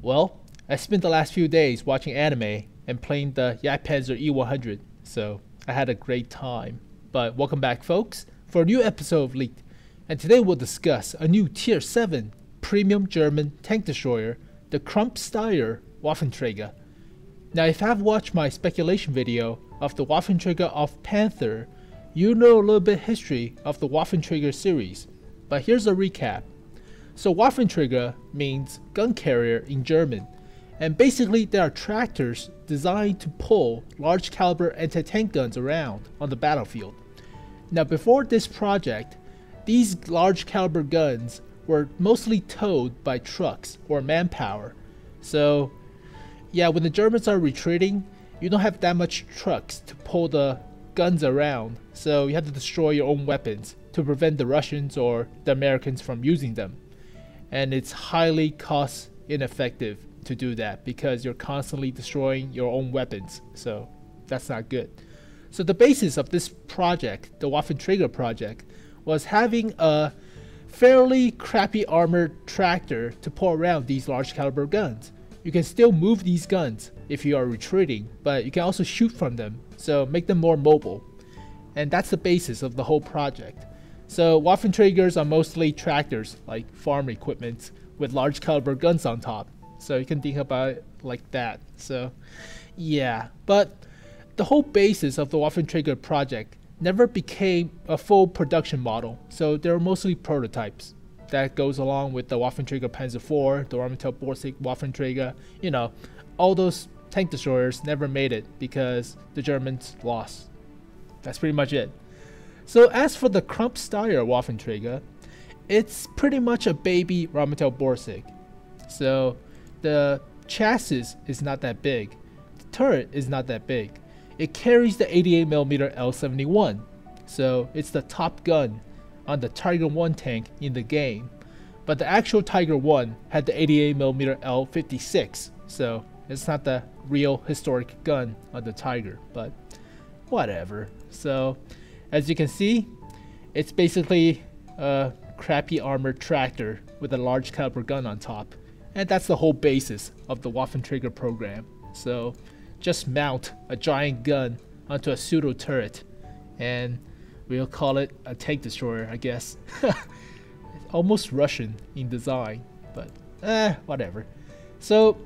Well, I spent the last few days watching anime and playing the Panzer E100, so I had a great time. But welcome back, folks, for a new episode of Leaked, and today we'll discuss a new Tier 7 premium German tank destroyer, the Krupp-Steyr Waffenträger. Now, if you have watched my speculation video of the Waffenträger of Panther, you know a little bit history of the Waffenträger series, but here's a recap. So Waffenträger means gun carrier in German, and basically they are tractors designed to pull large caliber anti-tank guns around on the battlefield. Now, before this project, these large caliber guns were mostly towed by trucks or manpower. So yeah, when the Germans are retreating, you don't have that much trucks to pull the guns around, so you have to destroy your own weapons to prevent the Russians or the Americans from using them. And it's highly cost ineffective to do that because you're constantly destroying your own weapons, so that's not good. So the basis of this project, the Waffenträger project, was having a fairly crappy armored tractor to pull around these large caliber guns. You can still move these guns if you are retreating, but you can also shoot from them, so make them more mobile. And that's the basis of the whole project. So Waffenträgers are mostly tractors, like farm equipment, with large caliber guns on top. So you can think about it like that. So yeah, but the whole basis of the Waffenträger project never became a full production model, so they were mostly prototypes. That goes along with the Waffenträger Panzer IV, the Rheinmetall-Borsig Waffenträger, you know, all those tank destroyers never made it because the Germans lost. That's pretty much it. So as for the Krupp-Steyr Waffenträger, it's pretty much a baby Rheinmetall-Borsig. So the chassis is not that big, the turret is not that big. It carries the 88mm L71, so it's the top gun on the Tiger 1 tank in the game. But the actual Tiger 1 had the 88mm L56, so it's not the real historic gun on the Tiger, but whatever. So as you can see, it's basically a crappy armored tractor with a large caliber gun on top, and that's the whole basis of the Waffenträger program. So just mount a giant gun onto a pseudo turret, and we'll call it a tank destroyer, I guess. Almost Russian in design, but whatever. So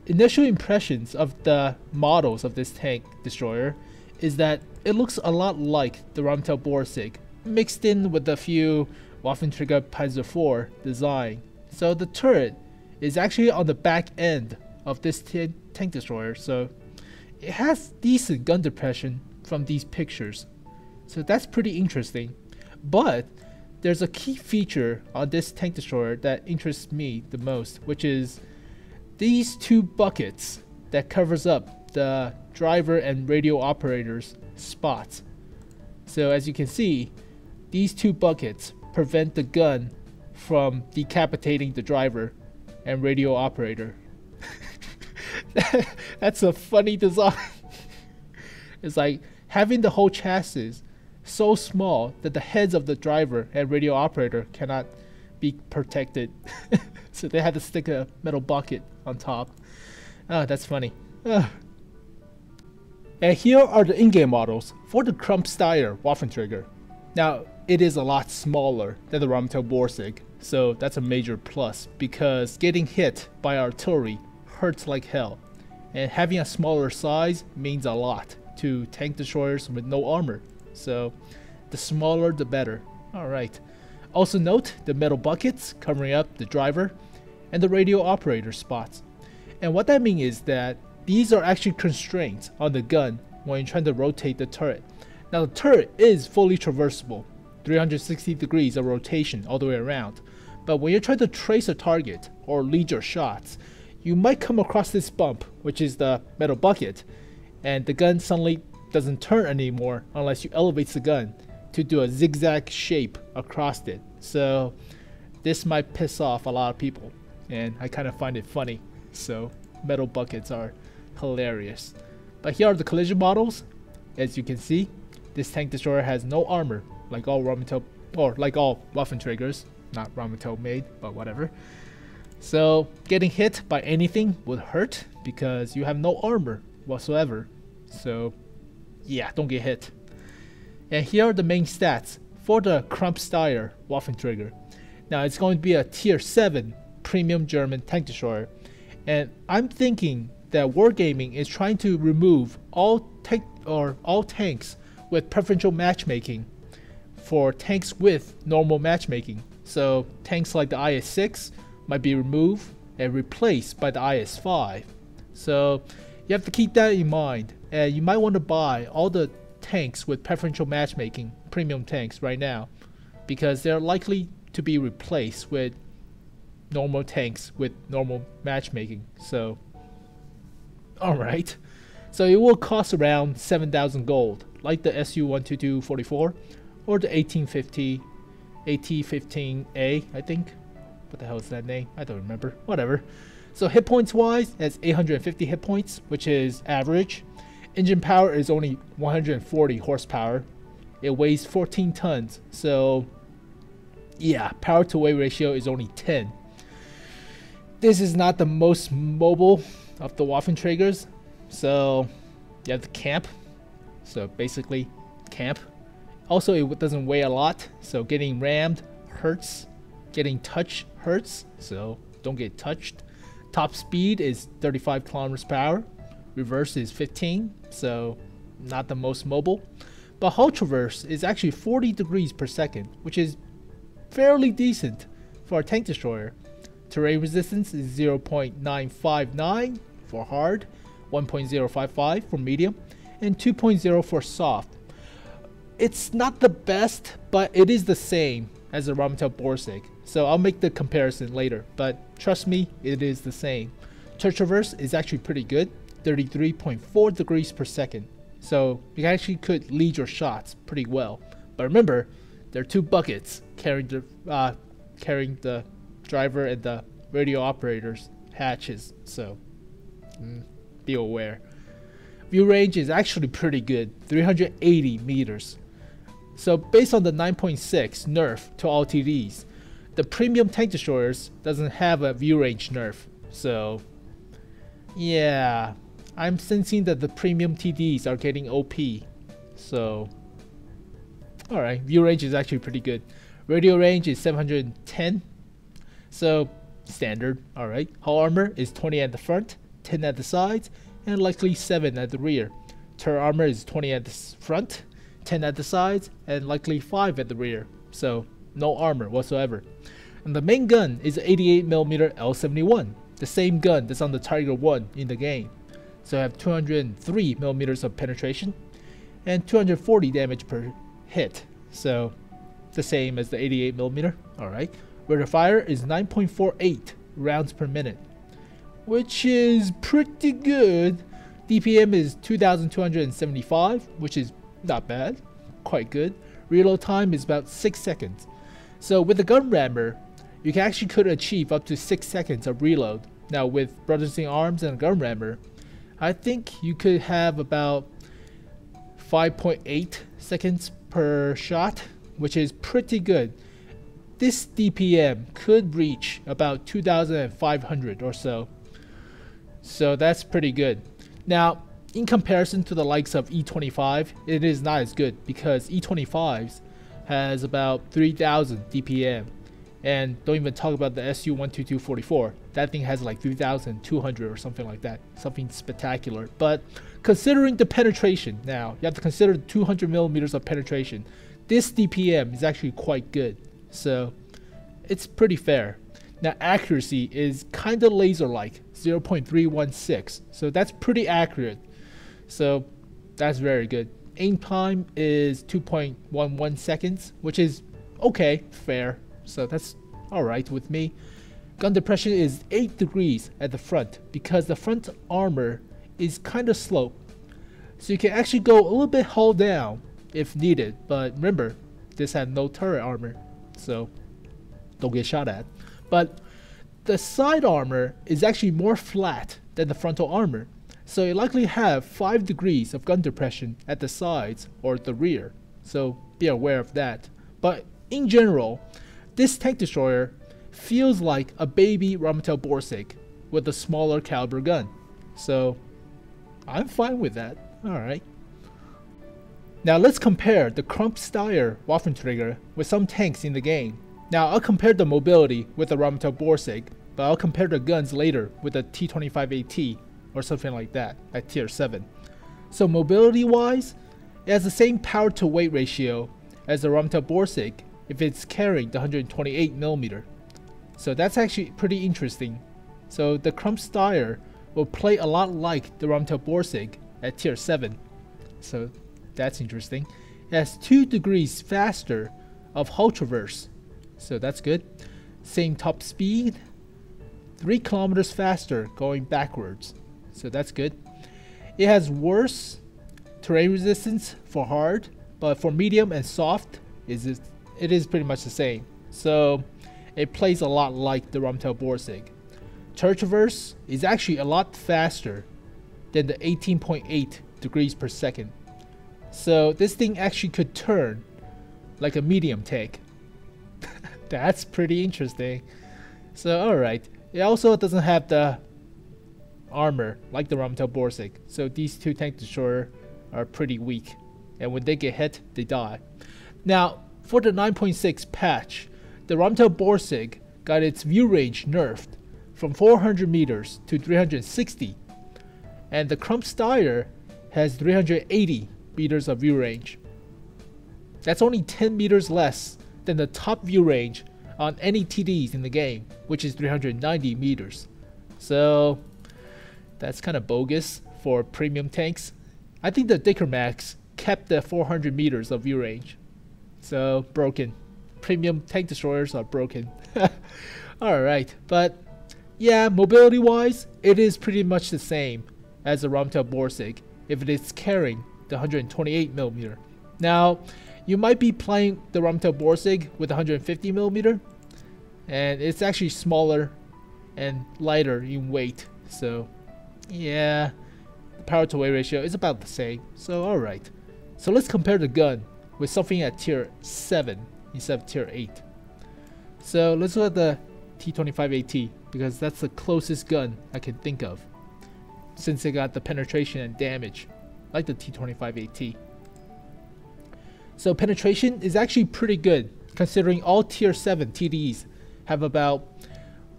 initial impressions of the models of this tank destroyer is that it looks a lot like the Rheinmetall-Borsig, mixed in with a few Waffenträger Panzer IV design. So the turret is actually on the back end of this tank destroyer, so it has decent gun depression from these pictures. So that's pretty interesting. But there's a key feature on this tank destroyer that interests me the most, which is these two buckets that covers up the driver and radio operator's spots. So as you can see, these two buckets prevent the gun from decapitating the driver and radio operator. That's a funny design. It's like having the whole chassis so small that the heads of the driver and radio operator cannot be protected. So they had to stick a metal bucket on top. That's funny. And here are the in-game models for the Krupp-Steyr Waffenträger. Now, it is a lot smaller than the Rheinmetall-Borsig, so that's a major plus because getting hit by artillery hurts like hell, and having a smaller size means a lot to tank destroyers with no armor, so the smaller the better. Alright, also note the metal buckets covering up the driver and the radio operator spots. And what that means is that these are actually constraints on the gun when you're trying to rotate the turret. Now the turret is fully traversable, 360 degrees of rotation all the way around, but when you're trying to trace a target or lead your shots, you might come across this bump, which is the metal bucket, and the gun suddenly doesn't turn anymore unless you elevate the gun to do a zigzag shape across it. So this might piss off a lot of people, and I kind of find it funny. So metal buckets are hilarious. But here are the collision models. As you can see, this tank destroyer has no armor, like all Waffenträgers, not Rheinmetall made, but whatever. So getting hit by anything would hurt because you have no armor whatsoever. So yeah, don't get hit. And here are the main stats for the Krupp-Steyr Waffenträger. Now it's going to be a Tier 7 premium German tank destroyer. And I'm thinking that Wargaming is trying to remove all tanks with preferential matchmaking for tanks with normal matchmaking. So tanks like the IS-6 might be removed and replaced by the IS-5. So you have to keep that in mind, and you might want to buy all the tanks with preferential matchmaking, premium tanks right now, because they're likely to be replaced with normal tanks with normal matchmaking. So alright, so it will cost around 7,000 gold, like the SU-122-44 or the 1850 AT-15A, I think. What the hell is that name? I don't remember. Whatever. So hit points wise, it has 850 hit points, which is average. Engine power is only 140 horsepower. It weighs 14 tons. So yeah, power to weight ratio is only 10. This is not the most mobile of the Waffenträgers. So you have to camp. So basically camp. Also, it doesn't weigh a lot. So getting rammed hurts. Getting touched hurts, so don't get touched. Top speed is 35 kilometers per hour. Reverse is 15, so not the most mobile. But hull traverse is actually 40 degrees per second, which is fairly decent for a tank destroyer. Terrain resistance is 0.959 for hard, 1.055 for medium, and 2.0 for soft. It's not the best, but it is the same as a Rheinmetall-Borsig. So I'll make the comparison later, but trust me, it is the same. Turret traverse is actually pretty good, 33.4 degrees per second. So you actually could lead your shots pretty well. But remember, there are two buckets carrying the driver and the radio operator's hatches. So be aware. View range is actually pretty good, 380 meters. So based on the 9.6 nerf to all TDs, the premium tank destroyers doesn't have a view range nerf. So yeah, I'm sensing that the premium TDs are getting OP. So alright, view range is actually pretty good. Radio range is 710. So standard, alright. Hull armor is 20 at the front, 10 at the sides, and likely 7 at the rear. Turret armor is 20 at the front, 10 at the sides, and likely 5 at the rear. So no armor whatsoever. And the main gun is an 88mm L71, the same gun that's on the Tiger 1 in the game. So I have 203mm of penetration and 240 damage per hit. So the same as the 88mm. Alright. Rate of fire is 9.48 rounds per minute, which is pretty good. DPM is 2275, which is not bad, quite good. Reload time is about 6 seconds. So with the gun rammer, you can actually could achieve up to 6 seconds of reload. Now with Brothers in Arms and a gun rammer, I think you could have about 5.8 seconds per shot, which is pretty good. This DPM could reach about 2,500 or so. So that's pretty good. Now, in comparison to the likes of E25, it is not as good because E25s has about 3,000 DPM. And don't even talk about the SU-122-44. That thing has like 3,200 or something like that. Something spectacular. But considering the penetration now, you have to consider 200mm of penetration. This DPM is actually quite good. So it's pretty fair. Now accuracy is kind of laser-like, 0.316. So that's pretty accurate. So that's very good. Aim time is 2.11 seconds, which is okay, fair. So that's alright with me. Gun depression is 8 degrees at the front because the front armor is kind of sloped. So you can actually go a little bit hull down if needed. But remember, this had no turret armor, so don't get shot at. But the side armor is actually more flat than the frontal armor. So you likely have 5 degrees of gun depression at the sides or the rear. So be aware of that. But in general, this tank destroyer feels like a baby Rheinmetall-Borsig with a smaller caliber gun. So I'm fine with that. Alright. Now let's compare the Krupp-Steyr Waffenträger with some tanks in the game. Now I'll compare the mobility with the Rheinmetall-Borsig, but I'll compare the guns later with the T25AT or something like that at Tier 7. So mobility wise, it has the same power to weight ratio as the Rheinmetall-Borsig if it's carrying the 128mm. So that's actually pretty interesting. So the Krupp-Steyr will play a lot like the Rheinmetall-Borsig at Tier 7. So that's interesting. It has 2 degrees faster of hull traverse. So that's good. Same top speed. 3 kilometers faster going backwards. So that's good. It has worse terrain resistance for hard, but for medium and soft, it is pretty much the same. So it plays a lot like the Rheinmetall-Borsig. Turret traverse is actually a lot faster than the 18.8 degrees per second. So this thing actually could turn like a medium tank. That's pretty interesting. So alright, it also doesn't have the armor like the Rheinmetall-Borsig. So these two tank destroyers are pretty weak, and when they get hit, they die. Now for the 9.6 patch, the Rheinmetall-Borsig got its view range nerfed from 400 meters to 360, and the Krupp-Steyr has 380 meters of view range. That's only 10 meters less than the top view range on any TDs in the game, which is 390 meters. So that's kind of bogus for premium tanks. I think the Dickermax kept the 400 meters of view range. So broken. Premium tank destroyers are broken. Alright, but yeah, mobility wise, it is pretty much the same as the Rheinmetall-Borsig if it is carrying the 128mm. Now, you might be playing the Rheinmetall-Borsig with 150mm, and it's actually smaller and lighter in weight. So yeah, the power to weight ratio is about the same. So alright. So let's compare the gun with something at Tier 7 instead of Tier 8. So let's look at the T25AT, because that's the closest gun I can think of, since it got the penetration and damage like the T25AT. So penetration is actually pretty good, considering all Tier 7 TDs have about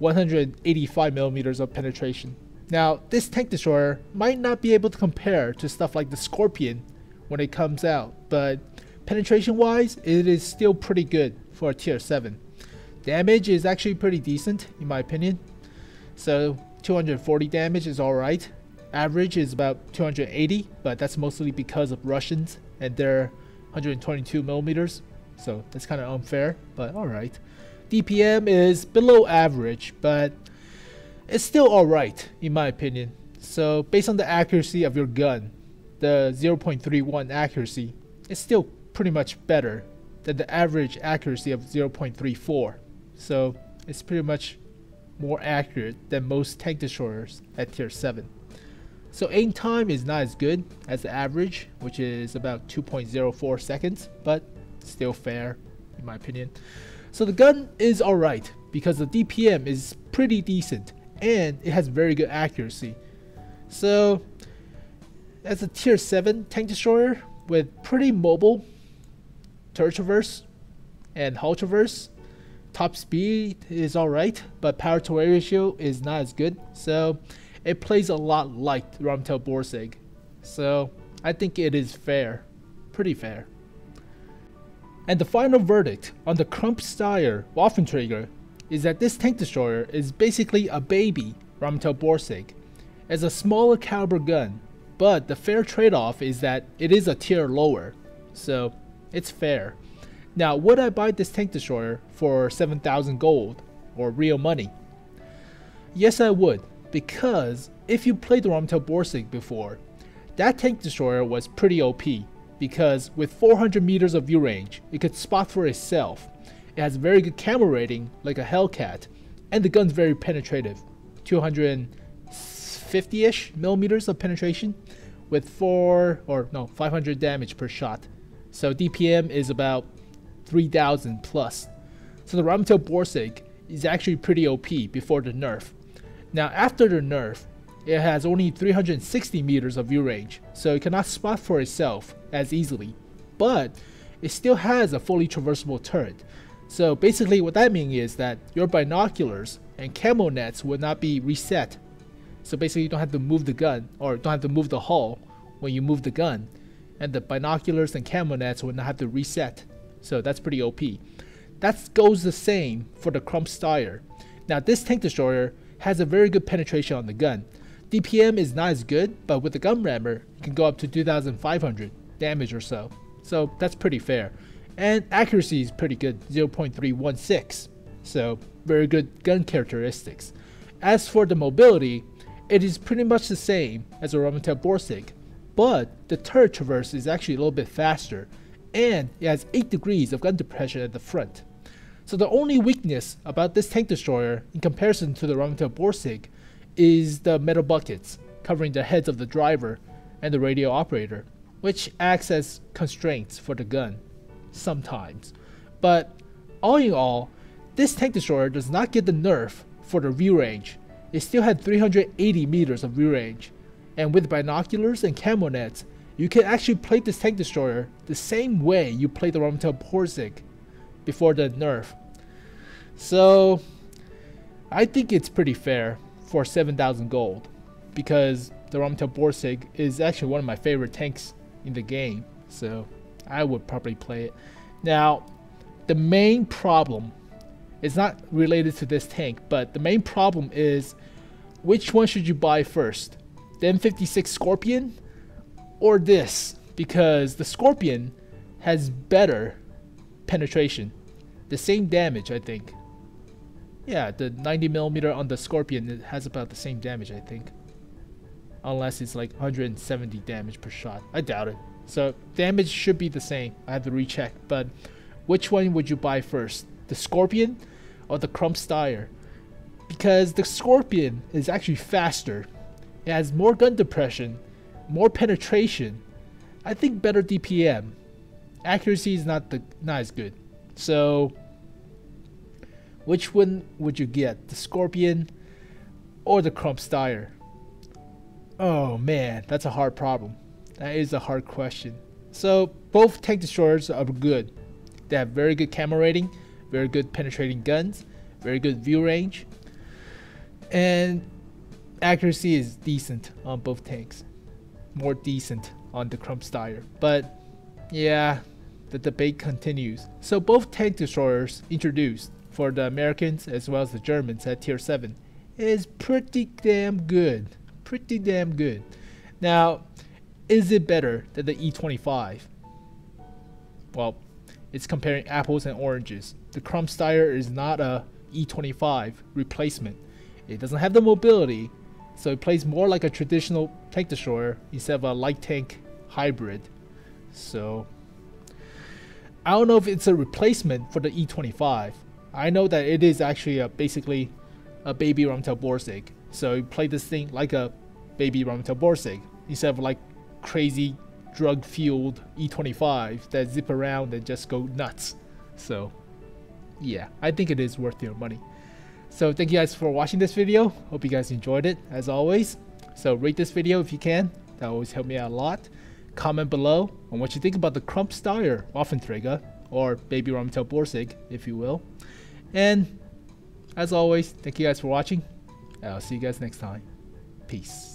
185mm of penetration. Now this tank destroyer might not be able to compare to stuff like the Scorpion when it comes out, but penetration wise, it is still pretty good for a Tier 7. Damage is actually pretty decent in my opinion. So 240 damage is alright. Average is about 280, but that's mostly because of Russians and their 122mm. So that's kind of unfair, but alright. DPM is below average, but it's still alright in my opinion. So based on the accuracy of your gun, the 0.31 accuracy is still pretty much better than the average accuracy of 0.34. So it's pretty much more accurate than most tank destroyers at Tier 7. So aim time is not as good as the average, which is about 2.04 seconds, but still fair in my opinion. So the gun is alright because the DPM is pretty decent and it has very good accuracy. So as a Tier 7 tank destroyer with pretty mobile turret traverse and hull traverse, top speed is alright, but power to weight ratio is not as good. So it plays a lot like the Rheinmetall-Borsig. So I think it is fair, pretty fair. And the final verdict on the Krupp-Steyr Waffenträger is that this tank destroyer is basically a baby Rheinmetall-Borsig. It's a smaller caliber gun, but the fair trade-off is that it is a tier lower, so it's fair. Now, would I buy this tank destroyer for 7,000 gold or real money? Yes, I would, because if you played the Rheinmetall-Borsig before, that tank destroyer was pretty OP, because with 400 meters of view range, it could spot for itself. It has very good camera rating, like a Hellcat, and the gun's very penetrative, 250-ish millimeters of penetration, with 500 damage per shot. So DPM is about 3,000 plus. So the Rheinmetall-Borsig is actually pretty OP before the nerf. Now after the nerf, it has only 360 meters of view range, so it cannot spot for itself as easily, but it still has a fully traversable turret. So basically what that means is that your binoculars and camo nets will not be reset. So basically you don't have to move the gun, or don't have to move the hull when you move the gun, and the binoculars and camo nets will not have to reset. So that's pretty OP. That goes the same for the Krupp-Steyr. Now this tank destroyer has a very good penetration on the gun. DPM is not as good, but with the gun rammer, it can go up to 2,500 damage or so. So that's pretty fair. And accuracy is pretty good, 0.316. So very good gun characteristics. As for the mobility, it is pretty much the same as a Rheinmetall-Borsig, but the turret traverse is actually a little bit faster, and it has 8 degrees of gun depression at the front. So the only weakness about this tank destroyer in comparison to the Rheinmetall-Borsig is the metal buckets covering the heads of the driver and the radio operator, which acts as constraints for the gun sometimes. But all in all, this tank destroyer does not get the nerf for the view range. It still had 380 meters of view range, and with binoculars and camo nets, you can actually play this tank destroyer the same way you played the Rheinmetall-Borsig before the nerf. So I think it's pretty fair for 7,000 gold, because the Rheinmetall-Borsig is actually one of my favorite tanks in the game, so I would probably play it. Now the main problem is not related to this tank, but the main problem is which one should you buy first, the M56 Scorpion or this, because the Scorpion has better penetration, the same damage I think. Yeah, the 90mm on the Scorpion, it has about the same damage I think, unless it's like 170 damage per shot. I doubt it. So damage should be the same. I have to recheck. But which one would you buy first, the Scorpion or the Krupp-Steyr? Because the Scorpion is actually faster, it has more gun depression, more penetration, I think better DPM. Accuracy is not as good. So which one would you get, the Scorpion or the Krupp-Steyr? Oh man, that's a hard problem. That is a hard question. So both tank destroyers are good. They have very good camo rating, very good penetrating guns, very good view range, and accuracy is decent on both tanks. More decent on the Krupp-Steyr. But yeah, the debate continues. So both tank destroyers introduced for the Americans as well as the Germans at Tier 7 is pretty damn good. Pretty damn good. Now, is it better than the E25? Well, it's comparing apples and oranges. The Krupp-Steyr is not a E25 replacement. It doesn't have the mobility, so it plays more like a traditional tank destroyer instead of a light tank hybrid. So I don't know if it's a replacement for the E25. I know that it is actually basically a baby Rheinmetall-Borsig. So you play this thing like a baby Rheinmetall-Borsig instead of like crazy drug-fueled E25 that zip around and just go nuts. So yeah, I think it is worth your money. So thank you guys for watching this video. Hope you guys enjoyed it as always. So rate this video if you can. That always help me out a lot. Comment below on what you think about the Krupp-Steyr Waffenträger, or baby Rheinmetall-Borsig if you will. And as always, thank you guys for watching. I'll see you guys next time. Peace.